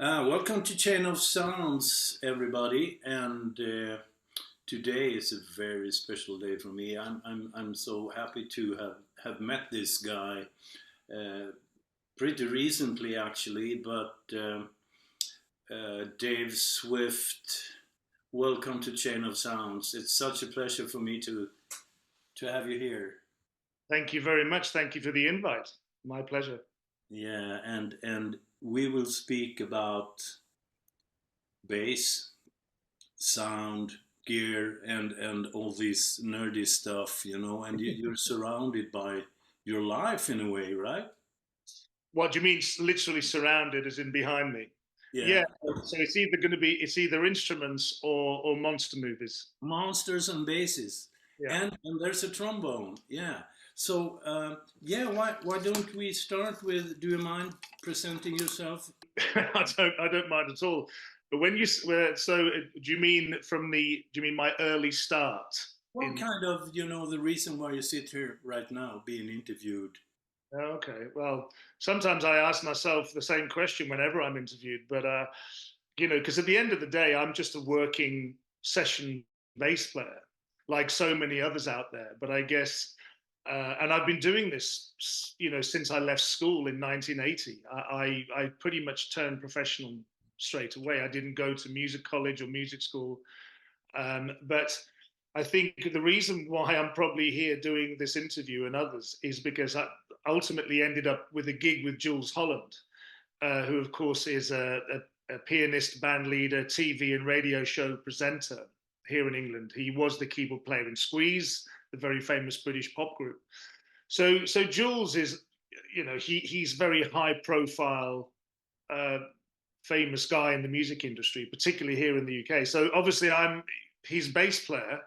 Welcome to Chain of Sounds, everybody. And today is a very special day for me. I'm so happy to have met this guy pretty recently, actually. But Dave Swift, welcome to Chain of Sounds. It's such a pleasure for me to have you here. Thank you very much. Thank you for the invite. My pleasure. Yeah, and we will speak about bass, sound, gear, and all this nerdy stuff, and you're surrounded by your life in a way, right? What do you mean, literally surrounded, as in behind me? Yeah. Yeah. So it's either instruments or monster movies. Monsters and basses. Yeah. And there's a trombone. Yeah. So yeah, why don't we start with, do you mind presenting yourself? I don't mind at all. But when do you mean do you mean my early start Well, in? kind of, the reason why you sit here right now being interviewed. Okay. Well, sometimes I ask myself the same question whenever I'm interviewed, but because at the end of the day, I'm just a working session bass player, like so many others out there. But I guess, and I've been doing this, since I left school in 1980. I pretty much turned professional straight away. I didn't go to music college or music school, but I think the reason why I'm probably here doing this interview and others is because I ultimately ended up with a gig with Jools Holland, who, of course, is a pianist, band leader, TV and radio show presenter here in England. He was the keyboard player in Squeeze, the very famous British pop group. So Jules is, he's very high profile, uh, famous guy in the music industry, particularly here in the UK. So obviously I'm his bass player.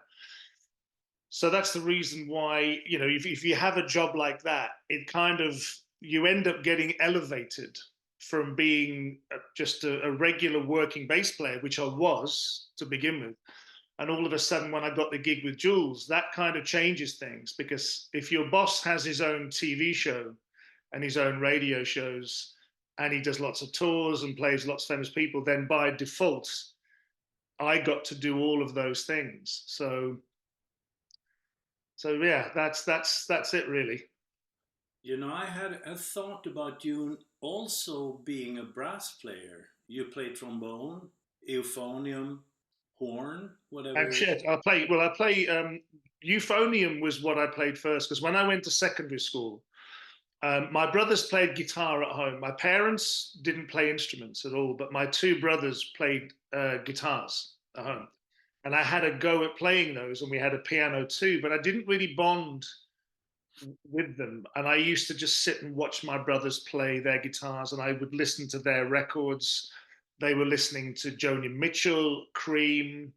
So that's the reason why, if you have a job like that, it kind of, you end up getting elevated from being just a regular working bass player, which I was to begin with. And all of a sudden, when I got the gig with Jules, that kind of changes things, because if your boss has his own TV show and his own radio shows, and he does lots of tours and plays lots of famous people, then by default, I got to do all of those things. So yeah, that's it really. I had a thought about you also being a brass player. You play trombone, euphonium, horn, And whatever. shit, I play. Euphonium was what I played first, because when I went to secondary school, my brothers played guitar at home. My parents didn't play instruments at all, but my two brothers played guitars at home. And I had a go at playing those, and we had a piano too, but I didn't really bond with them. And I used to just sit and watch my brothers play their guitars, and I would listen to their records. They were listening to Joni Mitchell, Cream,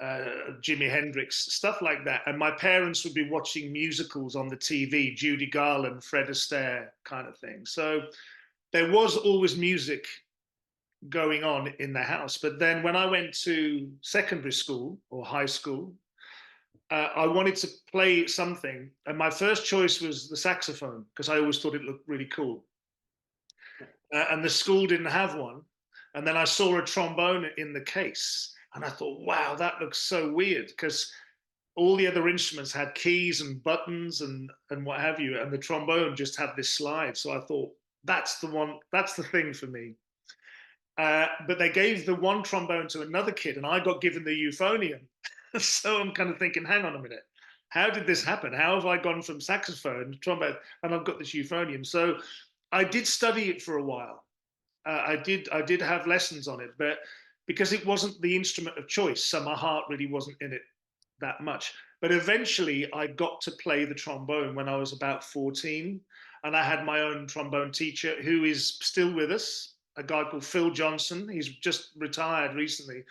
Jimi Hendrix, stuff like that. And my parents would be watching musicals on the TV, Judy Garland, Fred Astaire kind of thing. So there was always music going on in the house. But then when I went to secondary school or high school, I wanted to play something. And my first choice was the saxophone, because I always thought it looked really cool. And the school didn't have one. And then I saw a trombone in the case. And I thought, wow, that looks so weird, because all the other instruments had keys and buttons and what have you. And the trombone just had this slide. So I thought, that's the one, that's the thing for me. But they gave the one trombone to another kid, and I got given the euphonium. So I'm kind of thinking, hang on a minute, how did this happen? How have I gone from saxophone to trombone, and I've got this euphonium? So I did study it for a while. I did have lessons on it, but because it wasn't the instrument of choice, so my heart really wasn't in it that much. But eventually, I got to play the trombone when I was about 14, and I had my own trombone teacher who is still with us, a guy called Phil Johnson. He's just retired recently,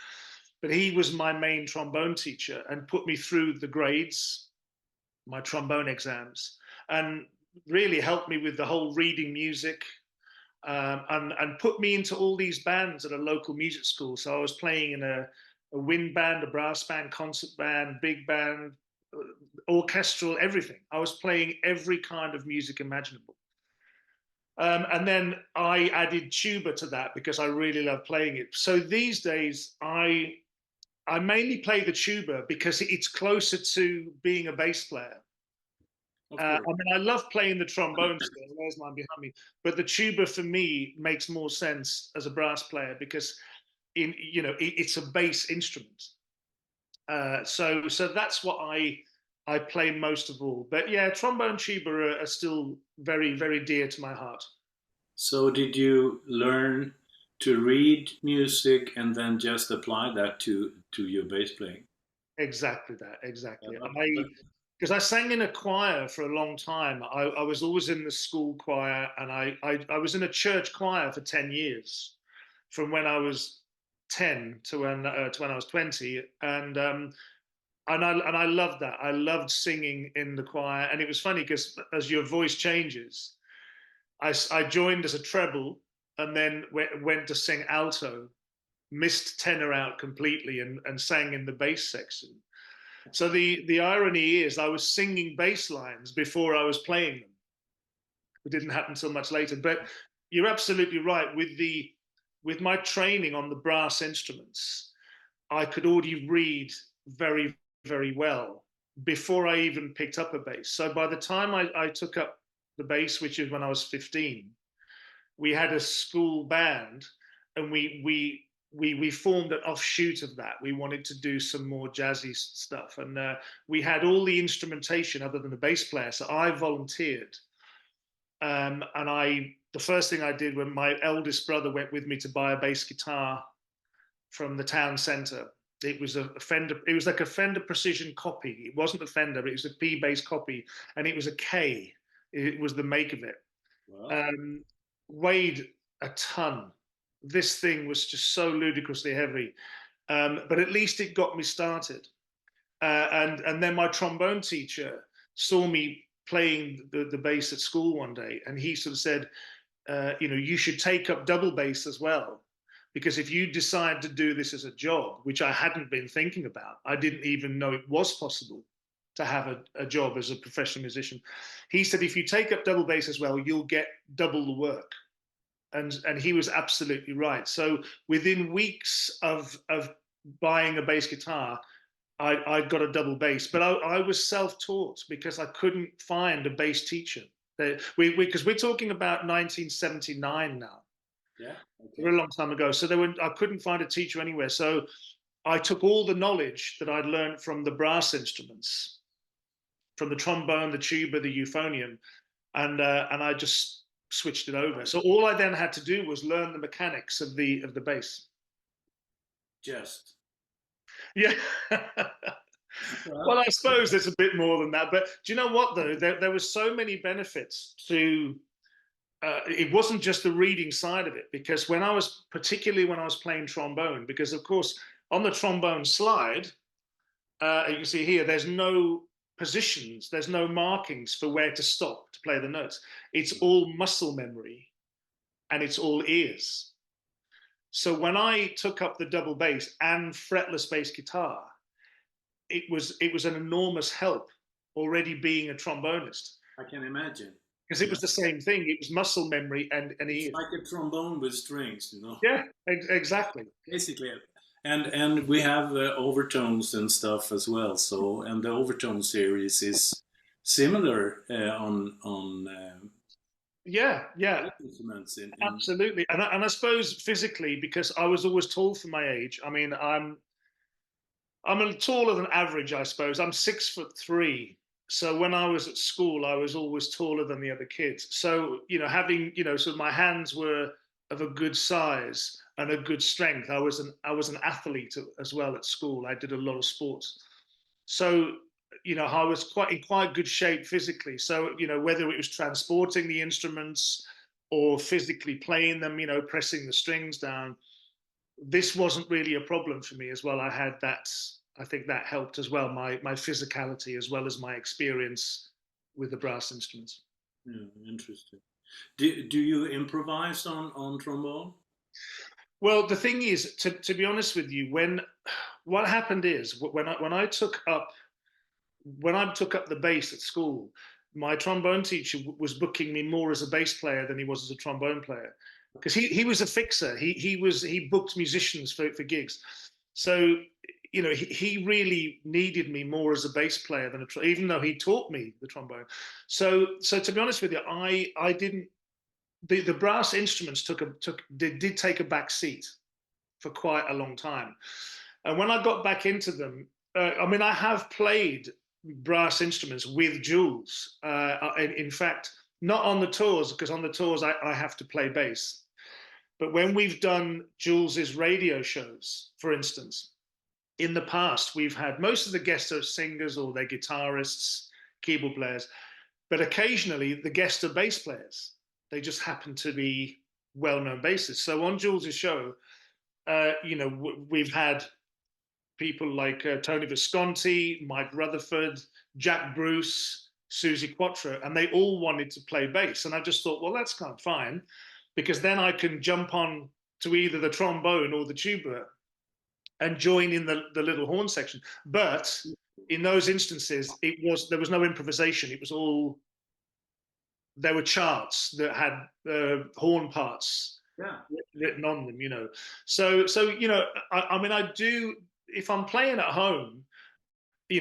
but he was my main trombone teacher and put me through the grades, my trombone exams, and really helped me with the whole reading music, and put me into all these bands at a local music school. So I was playing in a wind band, a brass band, concert band, big band, orchestral, everything. I was playing every kind of music imaginable. And then I added tuba to that because I really love playing it. So these days, I mainly play the tuba because it's closer to being a bass player. Of course. I mean, I love playing the trombone still. There's mine behind me, but the tuba for me makes more sense as a brass player because, it's a bass instrument. So that's what I play most of all. But yeah, trombone, tuba are still very, very dear to my heart. So did you learn to read music and then just apply that to your bass playing? Exactly that. Exactly. Uh, I Because I sang in a choir for a long time. I was always in the school choir, and I was in a church choir for 10 years, from when I was 10 to when I was 20, and I loved that. I loved singing in the choir, and it was funny because as your voice changes, I joined as a treble, and then went to sing alto, missed tenor out completely, and sang in the bass section. So the irony is, I was singing bass lines before I was playing them. It didn't happen so much later. But you're absolutely right. With my training on the brass instruments, I could already read very, very well before I even picked up a bass. So by the time I took up the bass, which is when I was 15, we had a school band, and we formed an offshoot of that. We wanted to do some more jazzy stuff, and we had all the instrumentation other than the bass player. So I volunteered, and the first thing I did when my eldest brother went with me to buy a bass guitar from the town centre. It was a Fender. It was like a Fender Precision copy. It wasn't a Fender, but it was a P bass copy, and it was a K. It was the make of it. well, Um, Weighed a ton. This thing was just so ludicrously heavy, but at least it got me started. And then my trombone teacher saw me playing the bass at school one day, and he sort of said, you should take up double bass as well. Because if you decide to do this as a job, which I hadn't been thinking about, I didn't even know it was possible to have a job as a professional musician. He said, if you take up double bass as well, you'll get double the work. And he was absolutely right. So within weeks of buying a bass guitar, I got a double bass, but I was self-taught because I couldn't find a bass teacher. Because we're talking about 1979 now, yeah, a okay. long time ago. So I couldn't find a teacher anywhere. So I took all the knowledge that I'd learned from the brass instruments, from the trombone, the tuba, the euphonium, and I just switched it over. So all I then had to do was learn the mechanics of the bass. Just. Yeah. Well, Well, I suppose there's a bit more than that. But do you know what, though? There were so many benefits to it wasn't just the reading side of it, because particularly when I was playing trombone, because of course, on the trombone slide, you can see here, there's no positions, there's no markings for where to stop to play the notes. It's all muscle memory, and it's all ears. So when I took up the double bass and fretless bass guitar, it was an enormous help already being a trombonist, I can imagine. because it was the same thing. It was muscle memory and It's ears. like a trombone with strings. Yeah, exactly. Basically. And we have overtones and stuff as well. So and the overtone series is similar on Yeah, yeah, all instruments in absolutely. And I suppose physically, because I was always tall for my age. I mean, I'm a taller than average, I suppose. I'm 6'3". So when I was at school, I was always taller than the other kids. So, having, so my hands were of a good size and a good strength. I was an athlete as well at school. I did a lot of sports. So, I was in quite good shape physically. So, whether it was transporting the instruments or physically playing them, pressing the strings down, this wasn't really a problem for me as well. I think that helped as well, my physicality as well as my experience with the brass instruments. yeah, interesting. Do you improvise on trombone? Well, the thing is, to be honest with you, what happened is when I took up the bass at school, my trombone teacher was booking me more as a bass player than he was as a trombone player, because he was a fixer. He booked musicians for gigs. So he really needed me more as a bass player than even though he taught me the trombone. So to be honest with you, I didn't. The brass instruments did take a back seat for quite a long time, and when I got back into them, I mean, I have played brass instruments with Jools. In fact, not on the tours, because on the tours I have to play bass. But when we've done Jools's radio shows, for instance, in the past, we've had most of the guests are singers or they're guitarists, keyboard players, but occasionally the guests are bass players. They just happen to be well-known bassists. So on Jools's show, we've had people like Tony Visconti, Mike Rutherford, Jack Bruce, Susie Quattro, and they all wanted to play bass. And I just thought, well, that's kind of fine, because then I can jump on to either the trombone or the tuba and join in the little horn section. But in those instances, there was no improvisation. It was all, there were charts that had horn parts written on them, So I mean, I do, if I'm playing at home,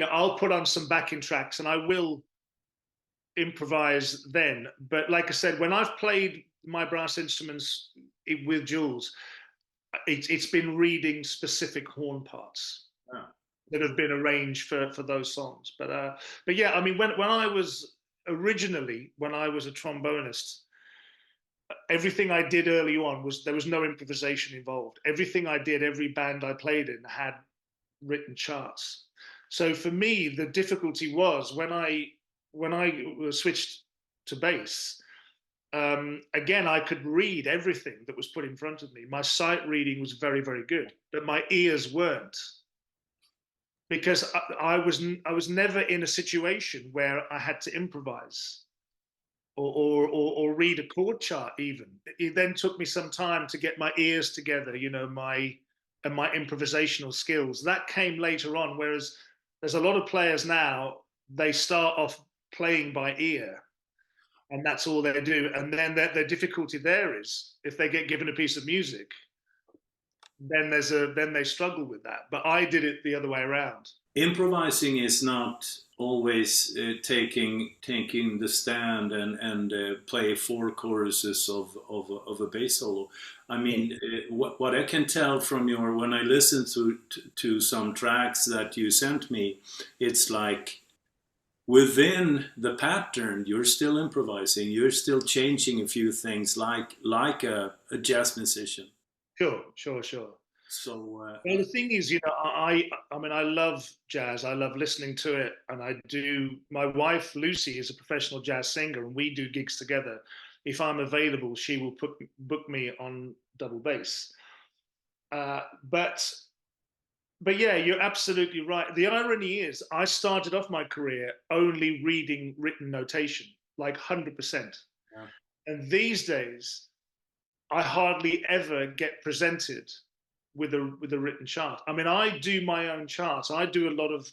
I'll put on some backing tracks and I will improvise then. But like I said, when I've played my brass instruments with Jools, it's been reading specific horn parts that have been arranged for those songs. But yeah, I mean, when I was originally, when I was a trombonist, everything I did early on there was no improvisation involved. Everything I did, every band I played in had written charts. So for me, the difficulty was when I switched to bass. Again, I could read everything that was put in front of me. My sight reading was very, very good, but my ears weren't, because I was never in a situation where I had to improvise or read a chord chart even. It then took me some time to get my ears together, my improvisational skills. That came later on, whereas there's a lot of players now, they start off playing by ear, and that's all they do. And then the difficulty there is, if they get given a piece of music, then they struggle with that. But I did it the other way around. Improvising is not always taking the stand and play 4 choruses of a bass solo. I mean, what I can tell from when I listen to some tracks that you sent me, it's like within the pattern you're still improvising, you're still changing a few things, like a jazz musician. Sure. So well, the thing is, I mean, I love jazz. I love listening to it, and I do. My wife Lucy is a professional jazz singer, and we do gigs together. If I'm available, she will book me on double bass. But yeah, you're absolutely right. The irony is, I started off my career only reading written notation, like 100%. Yeah. And these days, I hardly ever get presented with a written chart. I mean, I do my own charts. I do a lot of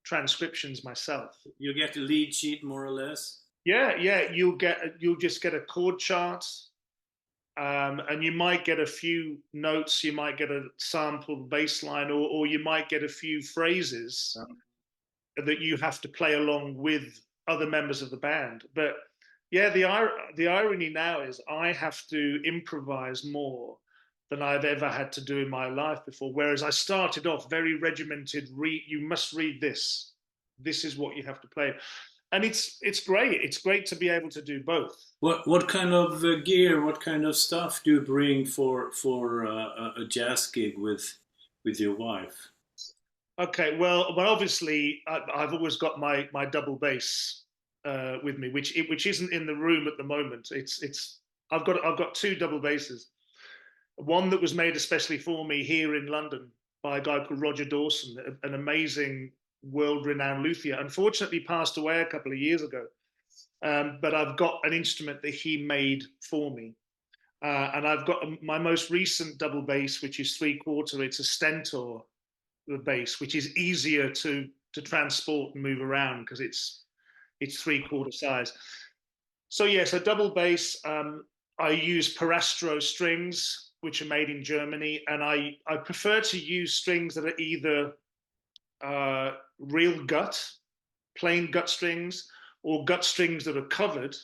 transcriptions myself. You get a lead sheet, more or less. Yeah. You'll just get a chord chart, and you might get a few notes. You might get a sampled bass line, or you might get a few phrases that you have to play along with other members of the band. But yeah, the irony now is I have to improvise more than I've ever had to do in my life before. Whereas I started off very regimented. You must read this. This is what you have to play, and it's great. It's great to be able to do both. What kind of gear? What kind of stuff do you bring for a jazz gig with your wife? Okay, well, obviously I've always got my double bass with me, which isn't in the room at the moment. I've got 2 double basses. One that was made especially for me here in London by a guy called Roger Dawson, an amazing world-renowned luthier. Unfortunately, passed away a couple of years ago. But I've got an instrument that he made for me. And I've got my most recent double bass, which is 3/4. It's a Stentor bass, which is easier to transport and move around because it's it's 3/4 size. So yeah, so double bass. I use Perastro strings, which are made in Germany, and I prefer to use strings that are either real gut, plain gut strings, or gut strings that are covered,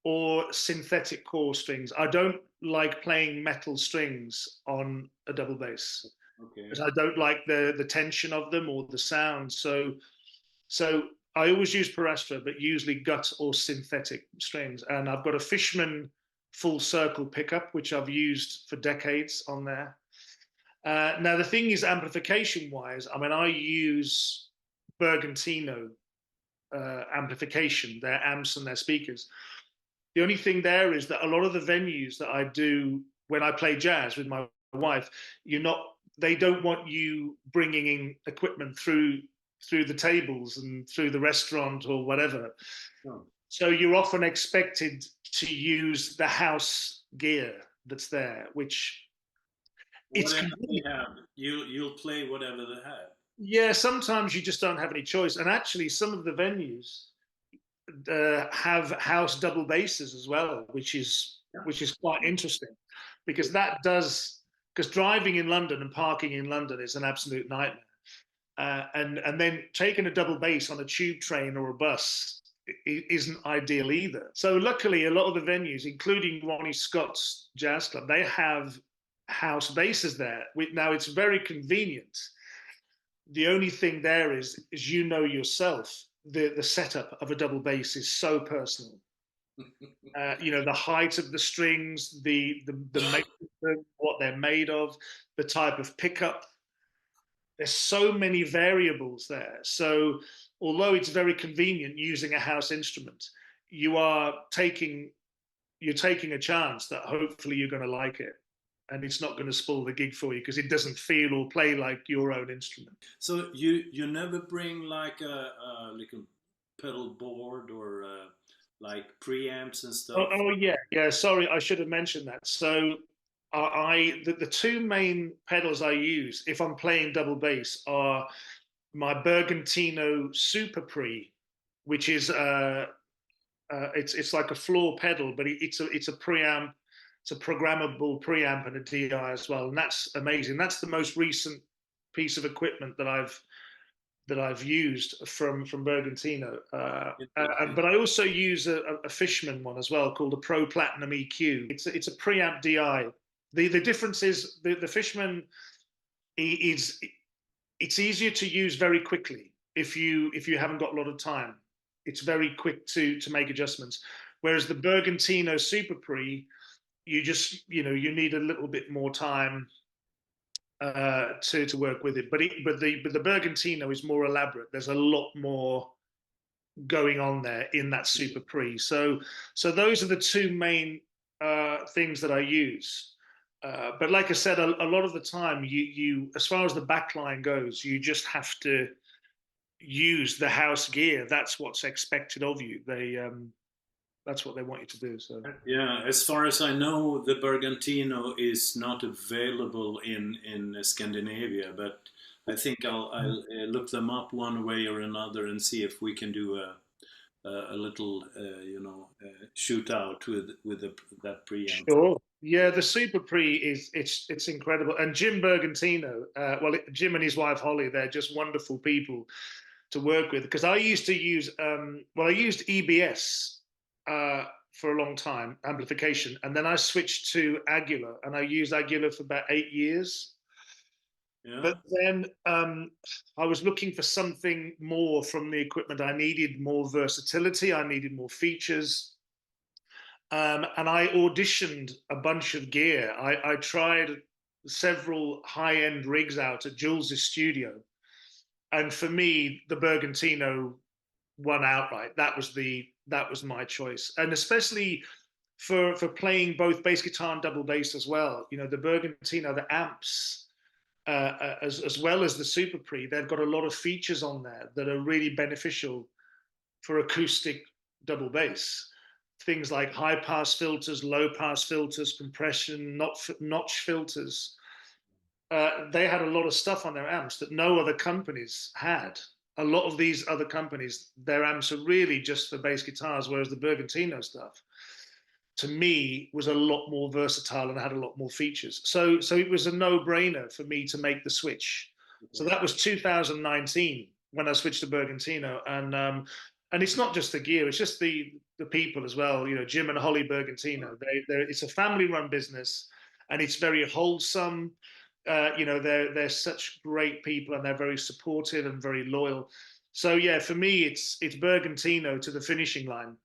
or synthetic core strings. I don't like playing metal strings on a double bass Okay. because I don't like the tension of them or the sound. So I always use Perastra, but usually gut or synthetic strings. And I've got a Fishman full circle pickup, which I've used for decades on there. Now the thing is, amplification wise, I mean, I use Bergantino amplification, their amps and their speakers. The only thing there is that a lot of the venues that I do when I play jazz with my wife, they don't want you bringing in equipment through the tables and through the restaurant or whatever. Oh. So you're often expected to use the house gear that's there, which it's Whatever they convenient. have, you'll play whatever they have. Yeah, sometimes you just don't have any choice. And actually, some of the venues have house double basses as well, which is quite interesting because driving in London and parking in London is an absolute nightmare. And then taking a double bass on a tube train or a bus isn't ideal either. So luckily, a lot of the venues, including Ronnie Scott's Jazz Club, they have house basses there. Now it's very convenient. The only thing there is you know yourself, the setup of a double bass is so personal. The height of the strings, what they're made of, the type of pickup. There's so many variables there. So although it's very convenient using a house instrument, you're taking a chance that hopefully you're going to like it, and it's not going to spoil the gig for you because it doesn't feel or play like your own instrument. So you never bring like a pedal board or like preamps and stuff? Yeah. Sorry, I should have mentioned that. So the two main pedals I use if I'm playing double bass are my Bergantino Super Pre, which is it's like a floor pedal, but it's a preamp. It's a programmable preamp and a DI as well, and that's amazing. That's the most recent piece of equipment that I've used from Bergantino. But I also use a Fishman one as well called a Pro Platinum EQ. It's a preamp DI. The difference is the Fishman is it's easier to use very quickly if you haven't got a lot of time. It's very quick to make adjustments. Whereas the Bergantino Super Pre, you need a little bit more time to work with it. But the Bergantino is more elaborate. There's a lot more going on there in that Super Pre. So those are the two main things that I use. But like I said, a lot of the time, you as far as the backline goes, you just have to use the house gear. That's what's expected of you. That's what they want you to do. So Yeah, as far as I know, the Bergantino is not available in Scandinavia, but I think I'll look them up one way or another and see if we can do a little shootout with that preamp. sure. Yeah, the Super Pre it's incredible. And Jim Bergantino, Jim and his wife Holly, they're just wonderful people to work with. Because I used to use I used EBS for a long time, amplification, and then I switched to Aguilar, and I used Aguilar for about 8 years. Yeah. But then I was looking for something more from the equipment. I needed more versatility. I needed more features. And I auditioned a bunch of gear. I tried several high-end rigs out at Jools' studio. And for me, the Bergantino won outright. That was my choice. And especially for playing both bass guitar and double bass as well. The Bergantino, the amps, as well as the Super Pre, they've got a lot of features on there that are really beneficial for acoustic double bass. Things like high pass filters, low pass filters, compression, notch filters. They had a lot of stuff on their amps that no other companies had. a lot of these other companies, their amps are really just for bass guitars, whereas the Bergantino stuff, to me, was a lot more versatile and had a lot more features. So it was a no-brainer for me to make the switch. So Okay. that was 2019 when I switched to Bergantino, and it's not just the gear; it's just the people as well. You know, Jim and Holly Bergantino. It's a family-run business, and it's very wholesome. You know, they're such great people, and they're very supportive and very loyal. So yeah, for me, it's Bergantino to the finishing line.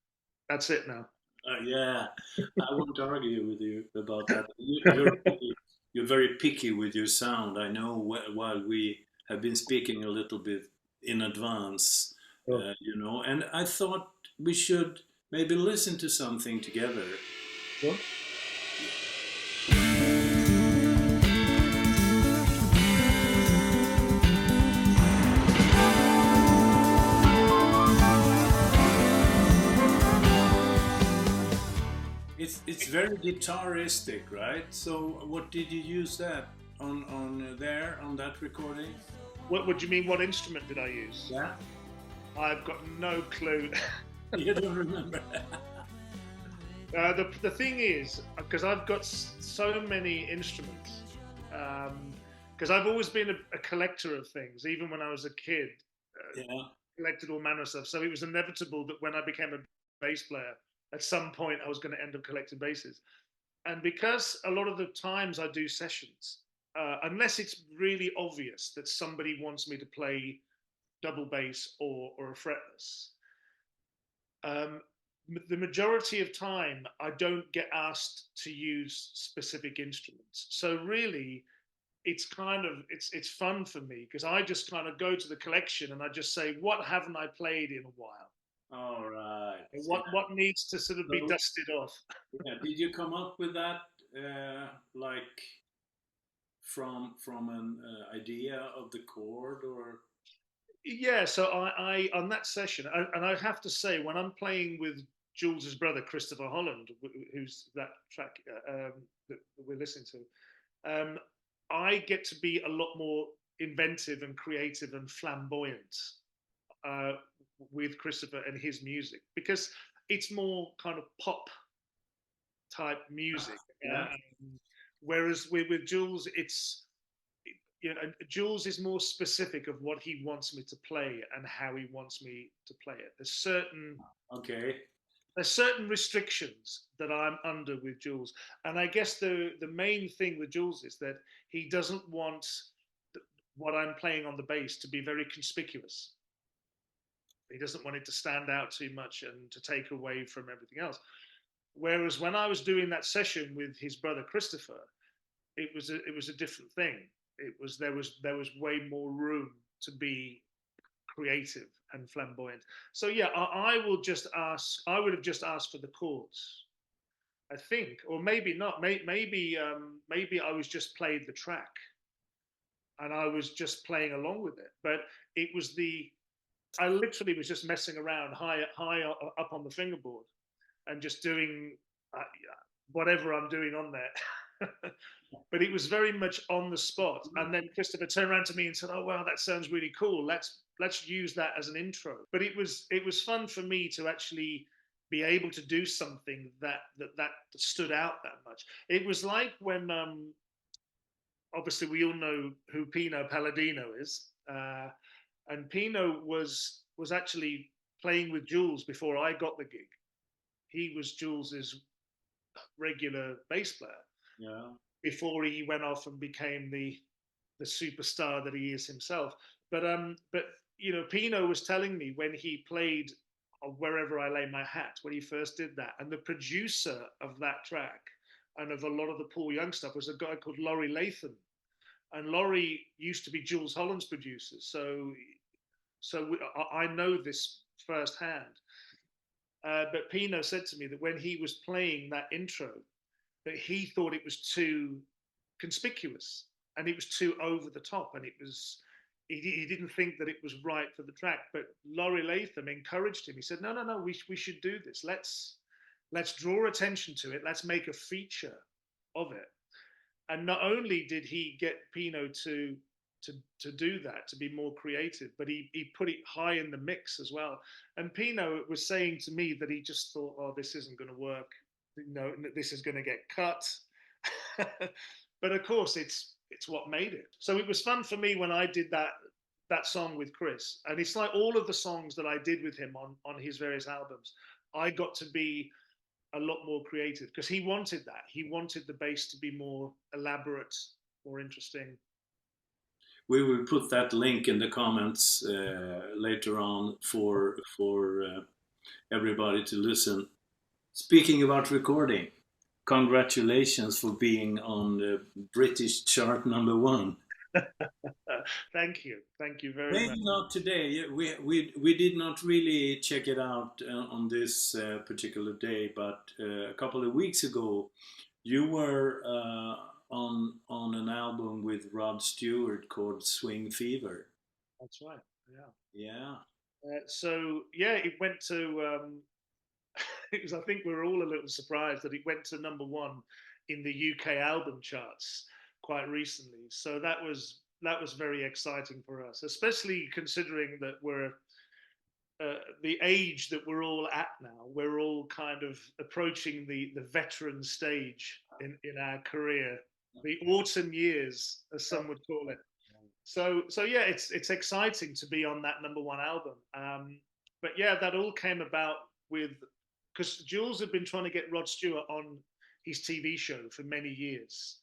That's it now. Yeah, I won't argue with you about that. You're very picky with your sound. I know while we have been speaking a little bit in advance, Sure. you know, and I thought we should maybe listen to something together. Sure. It's very guitaristic, right? So what did you use that on there on that recording? What do you mean? What instrument did I use? Yeah, I've got no clue. you don't remember. The thing is, because I've got so many instruments, because I've always been a collector of things, even when I was a kid, Yeah. collected all manner of stuff. So it was inevitable that when I became a bass player, at some point I was going to end up collecting basses. And because a lot of the times I do sessions, unless it's really obvious that somebody wants me to play double bass or a fretless, um, the majority of time I don't get asked to use specific instruments. So really, it's fun for me because I just kind of go to the collection and I just say, what haven't I played in a while? All right. And Yeah. what needs to sort of be So, dusted off? yeah. Did you come up with that like from an idea of the chord or? Yeah, so I on that session, and I have to say, when I'm playing with Jules's brother Christopher Holland, who's that track that we're listening to, I get to be a lot more inventive and creative and flamboyant uh, with Christopher and his music because it's more kind of pop type music. Yeah. Whereas with Jules, it's you know, Jules is more specific of what he wants me to play and how he wants me to play it. Okay. There's certain restrictions that I'm under with Jules, and I guess the main thing with Jules is that he doesn't want what I'm playing on the bass to be very conspicuous. He doesn't want it to stand out too much and to take away from everything else. Whereas when I was doing that session with his brother Christopher, it was a different thing. It was there was way more room to be creative and flamboyant. So yeah, I will just ask. I would have just asked for the chords, I think, or maybe not. Maybe I was just played the track and I was just playing along with it. But it was the I literally was just messing around high up on the fingerboard and just doing whatever I'm doing on there. But it was very much on the spot. And then Christopher turned around to me and said, "Oh wow, that sounds really cool. Let's use that as an intro." But it was fun for me to actually be able to do something that stood out that much. It was like when obviously we all know who Pino Palladino is, and Pino was actually playing with Jules before I got the gig. He was Jules's regular bass player Yeah. before he went off and became the superstar that he is himself. But you know, Pino was telling me when he played Wherever I Lay My Hat when he first did that, and the producer of that track and of a lot of the Paul Young stuff was a guy called Laurie Latham, and Laurie used to be Jools Holland's producer, I know this firsthand. But Pino said to me that when he was playing that intro, that he thought it was too conspicuous and it was too over the top, and he didn't think that it was right for the track. But Laurie Latham encouraged him. He said, "No, we should do this. Let's draw attention to it. Let's make a feature of it." And not only did he get Pino to do that, to be more creative. But he put it high in the mix as well. And Pino was saying to me that he just thought, oh, this isn't going to work. No, this is going to get cut. But of course, it's what made it. So it was fun for me when I did that song with Chris. And it's like all of the songs that I did with him on his various albums, I got to be a lot more creative because he wanted that. He wanted the bass to be more elaborate, more interesting. We will put that link in the comments later on for everybody to listen. Speaking about recording, congratulations for being on the British chart #1. Thank you very much. Maybe not today. We did not really check it out on this particular day, but a couple of weeks ago, you were on an album with Rod Stewart called Swing Fever. That's right. Yeah. Yeah. So yeah, it went to. It was. I think we were all a little surprised that it went to #1 in the UK album charts quite recently. So that was very exciting for us, especially considering that we're the age that we're all at now. We're all kind of approaching the veteran stage in our career, the autumn years, as some would call it. So yeah, it's exciting to be on that #1 album. But yeah, that all came about with because Jools had been trying to get Rod Stewart on his TV show for many years,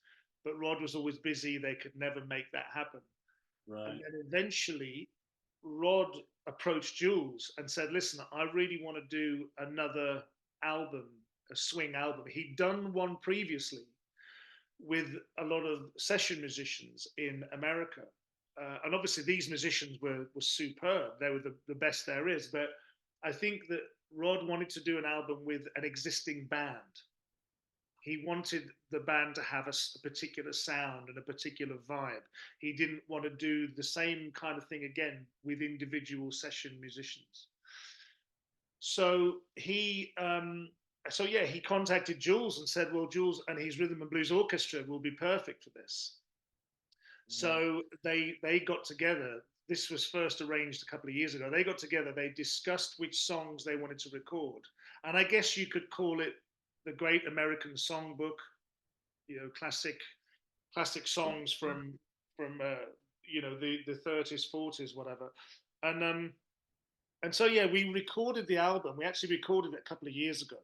but Rod was always busy. They could never make that happen. Right. And then eventually, Rod approached Jools and said, "Listen, I really want to do another album, a swing album." He'd done one previously with a lot of session musicians in America. And obviously, these musicians were superb. They were the best there is. But I think that Rod wanted to do an album with an existing band. He wanted the band to have a particular sound and a particular vibe. He didn't want to do the same kind of thing again with individual session musicians. So he contacted Jools and said, "Well, Jools and his Rhythm and Blues Orchestra will be perfect for this." So they got together. This was first arranged a couple of years ago. They got together. They discussed which songs they wanted to record, and I guess you could call it the Great American Songbook. You know, classic songs from the 30s, 40s, whatever. And so yeah, we recorded the album. We actually recorded it a couple of years ago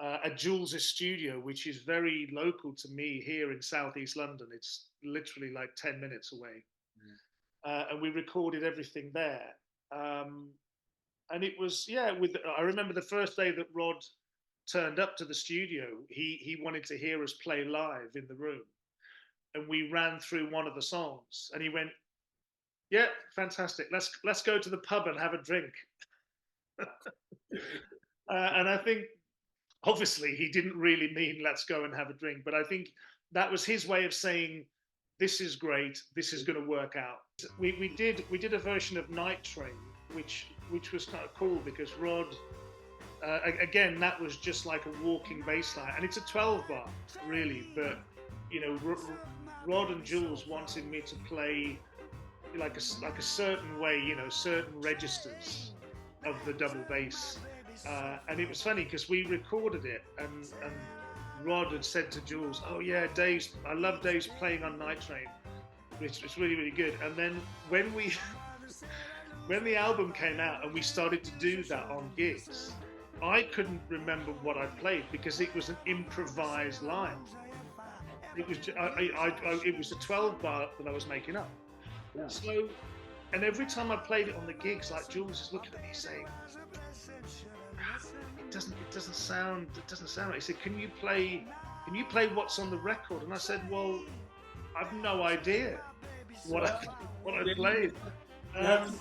at Jools' studio, which is very local to me here in Southeast London. It's literally like 10 minutes away. And we recorded everything there. And it was, yeah, I remember the first day that Rod turned up to the studio, he wanted to hear us play live in the room. And we ran through one of the songs and he went, "Yeah, fantastic. Let's go to the pub and have a drink." And I think obviously he didn't really mean let's go and have a drink, but I think that was his way of saying, "This is great. This is going to work out." We did a version of Night Train, which was kind of cool because Rod, again, that was just like a walking bass line, and it's a 12 bar really, but you know, Rod and Jools wanted me to play like a certain way, you know, certain registers of the double bass. And it was funny because we recorded it, and Rod had said to Jools, "Oh yeah, I love Dave's playing on Night Train. It's really, really good." And then when when the album came out and we started to do that on gigs, I couldn't remember what I played because it was an improvised line. It was it was a 12 bar that I was making up. Yeah. So, and every time I played it on the gigs, like Jools is looking at me saying, it doesn't sound right. He said, can you play what's on the record?" And I said, "Well, I've no idea what I played." And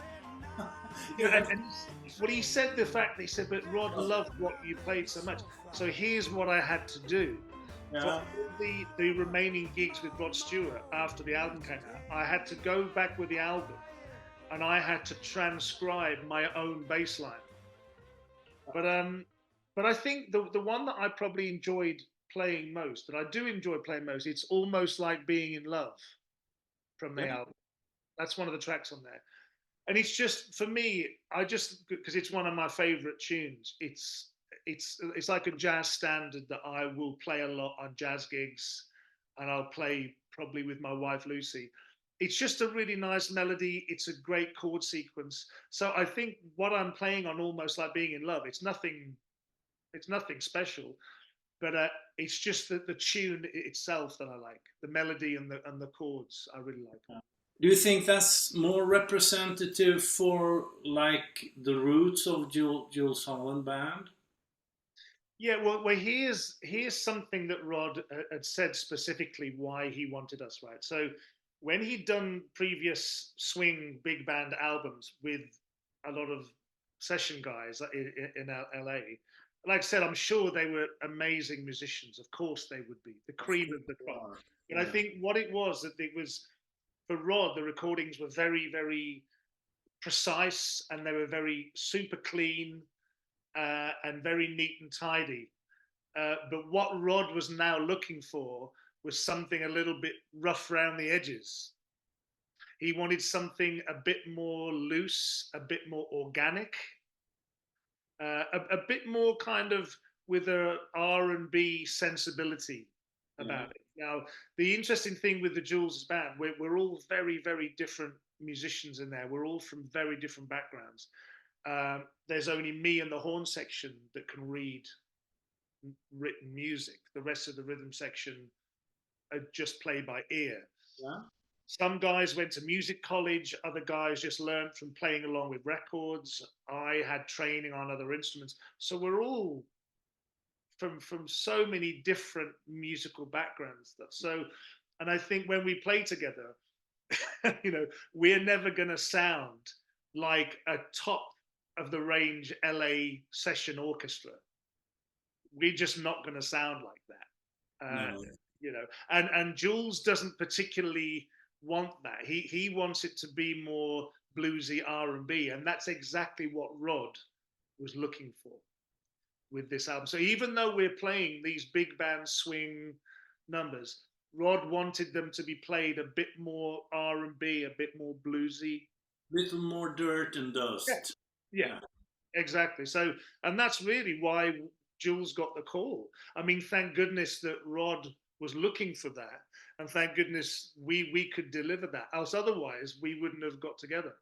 what he said, he said, "But Rod loved what you played so much. So here's what I had to do." Yeah. For all the remaining gigs with Rod Stewart after the album came out, I had to go back with the album and I had to transcribe my own bass line. But I think the one that I probably enjoyed playing most, and I do enjoy playing most, it's Almost Like Being in Love from the Yeah. album. That's one of the tracks on there. And it's just, for me, I just, because it's one of my favorite tunes, it's like a jazz standard that I will play a lot on jazz gigs, and I'll play probably with my wife Lucy. It's just a really nice melody. It's a great chord sequence. So I think what I'm playing on, Almost Like Being in Love, it's nothing special, but it's just the tune itself that I like, the melody and the chords I really like. Do you think that's more representative for like the roots of Jools Holland band? Yeah, well, here's something that Rod had said specifically why he wanted us, right? So when he'd done previous swing big band albums with a lot of session guys in LA, like I said, I'm sure they were amazing musicians. Of course, they would be the cream of the crop. But I Yeah. think what it was that it was for Rod, the recordings were very, very precise, and they were very super clean and very neat and tidy. But what Rod was now looking for was something a little bit rough around the edges. He wanted something a bit more loose, a bit more organic, a bit more kind of with a R&B sensibility about it. Now, the interesting thing with the Jools band, we're all very, very different musicians in there. We're all from very different backgrounds. There's only me and the horn section that can read written music. The rest of the rhythm section are just play by ear. Yeah. Some guys went to music college, other guys just learned from playing along with records. I had training on other instruments. So we're all from so many different musical backgrounds. So, and I think when we play together, we're never going to sound like a top of the range LA session orchestra. We're just not going to sound like that. No. And Jools doesn't particularly want that. He wants it to be more bluesy R&B, and that's exactly what Rod was looking for with this album. So even though we're playing these big band swing numbers, Rod wanted them to be played a bit more R&B, a bit more bluesy. Little more dirt and Yeah, dust. yeah, exactly. So, and that's really why Jools got the call. I mean, thank goodness that Rod was looking for that, and thank goodness we could deliver that. Else, otherwise, we wouldn't have got together.